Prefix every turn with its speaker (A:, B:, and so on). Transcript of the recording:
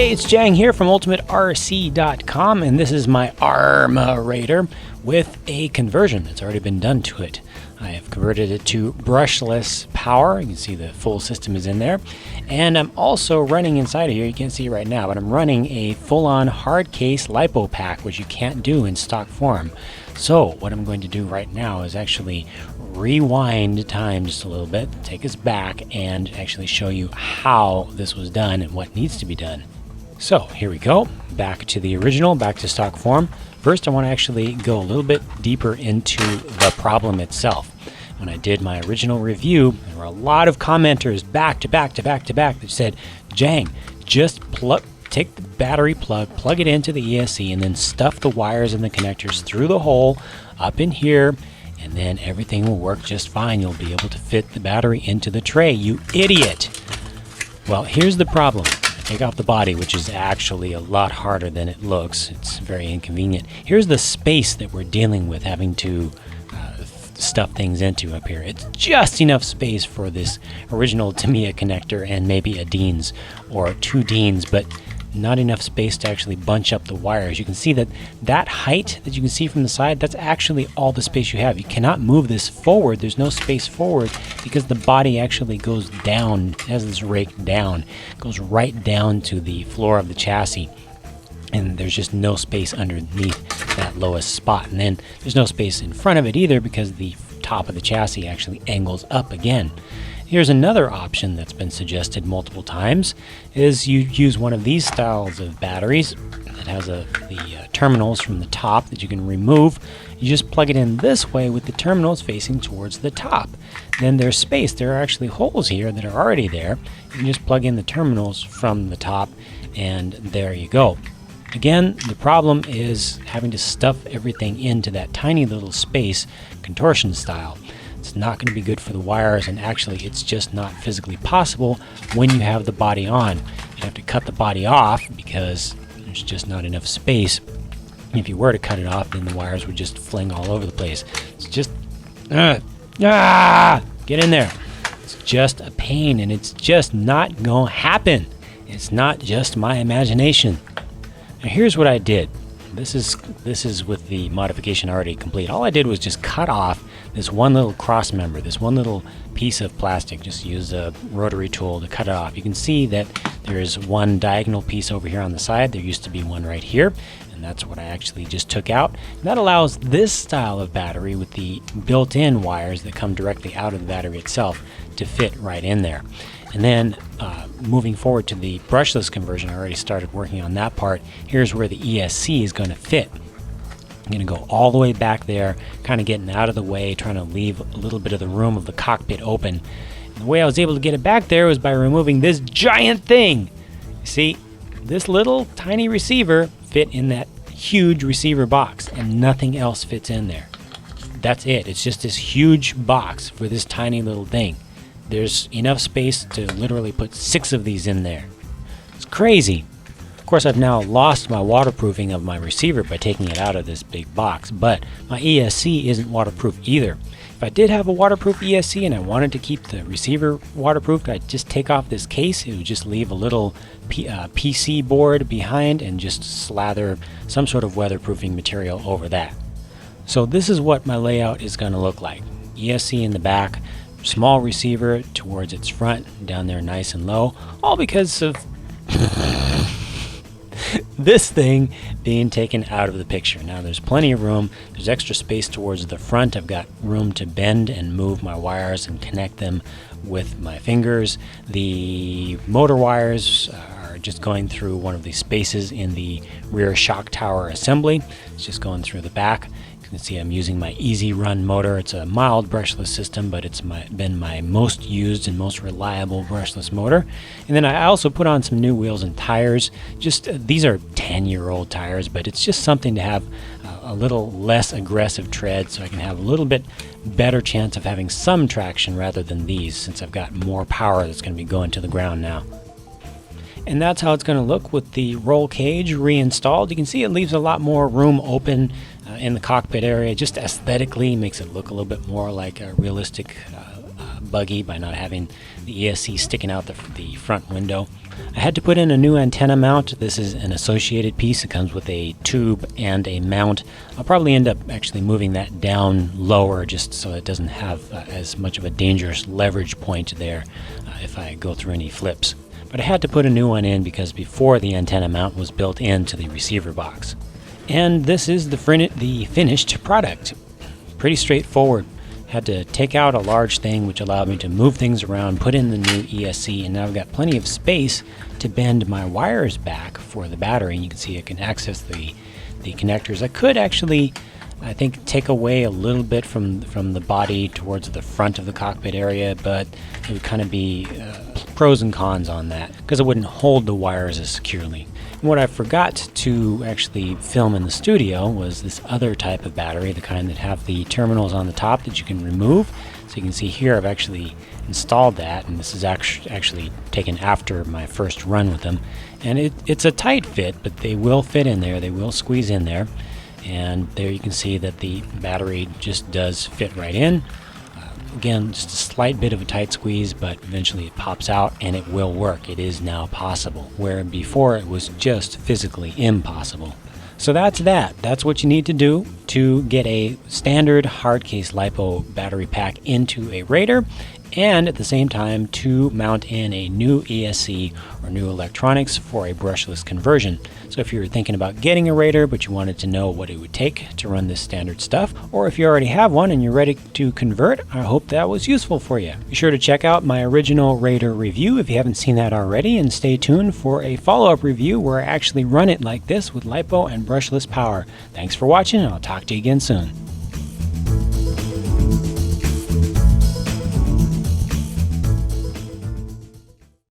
A: Hey, it's Jang here from ultimaterc.com, and this is my ARRMA Raider with a conversion that's already been done to it. I have converted it to brushless power. You can see the full system is in there. And I'm also running inside of here, you can't see it right now, but I'm running a full-on hard case LiPo pack, which you can't do in stock form. So what I'm going to do right now is actually rewind time just a little bit, take us back, and actually show you how this was done and what needs to be done. So here we go, back to the original, back to stock form. First, I want to actually go a little bit deeper into the problem itself. When I did my original review, there were a lot of commenters back to back that said, Jang, just take the battery plug it into the ESC, and then stuff the wires and the connectors through the hole up in here, and then everything will work just fine. You'll be able to fit the battery into the tray, you idiot. Well, here's the problem. Take off the body, which is actually a lot harder than it looks. It's very inconvenient. Here's the space that we're dealing with, having to stuff things into up here. It's just enough space for this original Tamiya connector and maybe a Dean's or two Dean's, but not enough space to actually bunch up the wires. You can see that height that you can see from the side, that's actually all the space you have. You cannot move this forward. There's no space forward because the body actually goes down, it has this rake down, goes right down to the floor of the chassis. And there's just no space underneath that lowest spot. And then there's no space in front of it either because the top of the chassis actually angles up again. Here's another option that's been suggested multiple times, is you use one of these styles of batteries that has the terminals from the top that you can remove. You just plug it in this way with the terminals facing towards the top. Then there's space. There are actually holes here that are already there. You can just plug in the terminals from the top, and there you go. Again, the problem is having to stuff everything into that tiny little space, contortion style. It's not going to be good for the wires, and actually it's just not physically possible when you have the body on. You have to cut the body off because there's just not enough space. If you were to cut it off, then the wires would just fling all over the place. It's just, get in there. It's just a pain, and it's just not going to happen. It's not just my imagination. Now here's what I did. This is with the modification already complete. All I did was just cut off this one little cross member, this one little piece of plastic. Just use a rotary tool to cut it off. You can see that there is one diagonal piece over here on the side. There used to be one right here, and that's what I actually just took out. And that allows this style of battery with the built-in wires that come directly out of the battery itself to fit right in there. And then moving forward to the brushless conversion, I already started working on that part. Here's where the ESC is going to fit. I'm going to go all the way back there, kind of getting out of the way, trying to leave a little bit of the room of the cockpit open. And the way I was able to get it back there was by removing this giant thing. You see, this little tiny receiver fit in that huge receiver box, and nothing else fits in there. That's it. It's just this huge box for this tiny little thing. There's enough space to literally put 6 of these in there. It's crazy. Of course, I've now lost my waterproofing of my receiver by taking it out of this big box, but my ESC isn't waterproof either. If I did have a waterproof ESC and I wanted to keep the receiver waterproofed, I'd just take off this case. It would just leave a little PC board behind and just slather some sort of weatherproofing material over that. So this is what my layout is going to look like. ESC in the back, small receiver towards its front, down there nice and low, all because of this thing being taken out of the picture. Now there's plenty of room, there's extra space towards the front. I've got room to bend and move my wires and connect them with my fingers. The motor wires are just going through one of these spaces in the rear shock tower assembly. It's just going through the back. You can see I'm using my Easy Run motor. It's a mild brushless system, but it's been my most used and most reliable brushless motor. And then I also put on some new wheels and tires. Just these are 10-year-old tires, but it's just something to have a little less aggressive tread, so I can have a little bit better chance of having some traction rather than these, since I've got more power that's going to be going to the ground now. And that's how it's going to look with the roll cage reinstalled. You can see it leaves a lot more room open in the cockpit area. Just aesthetically makes it look a little bit more like a realistic buggy by not having the ESC sticking out the front window. I had to put in a new antenna mount. This is an associated piece. It comes with a tube and a mount. I'll probably end up actually moving that down lower just so it doesn't have as much of a dangerous leverage point there if I go through any flips. But I had to put a new one in because before the antenna mount was built into the receiver box. And this is the finished product. Pretty straightforward. Had to take out a large thing which allowed me to move things around, put in the new ESC, and now I've got plenty of space to bend my wires back for the battery. And you can see I can access the connectors. I could actually, I think, take away a little bit from the body towards the front of the cockpit area, but it would kind of be pros and cons on that because it wouldn't hold the wires as securely. And what I forgot to actually film in the studio was this other type of battery, the kind that have the terminals on the top that you can remove. So you can see here I've actually installed that, and this is actually taken after my first run with them. And it's a tight fit, but they will fit in there, they will squeeze in there. And there you can see that the battery just does fit right in. Again, just a slight bit of a tight squeeze, but eventually it pops out and it will work. It is now possible, where before it was just physically impossible. So that's that. That's what you need to do to get a standard hard case LiPo battery pack into a Raider, and at the same time to mount in a new ESC or new electronics for a brushless conversion. So if you're thinking about getting a Raider but you wanted to know what it would take to run this standard stuff, or if you already have one and you're ready to convert, I hope that was useful for you. Be sure to check out my original Raider review if you haven't seen that already, and stay tuned for a follow-up review where I actually run it like this with LiPo and brushless power. Thanks for watching, and I'll talk to you again soon.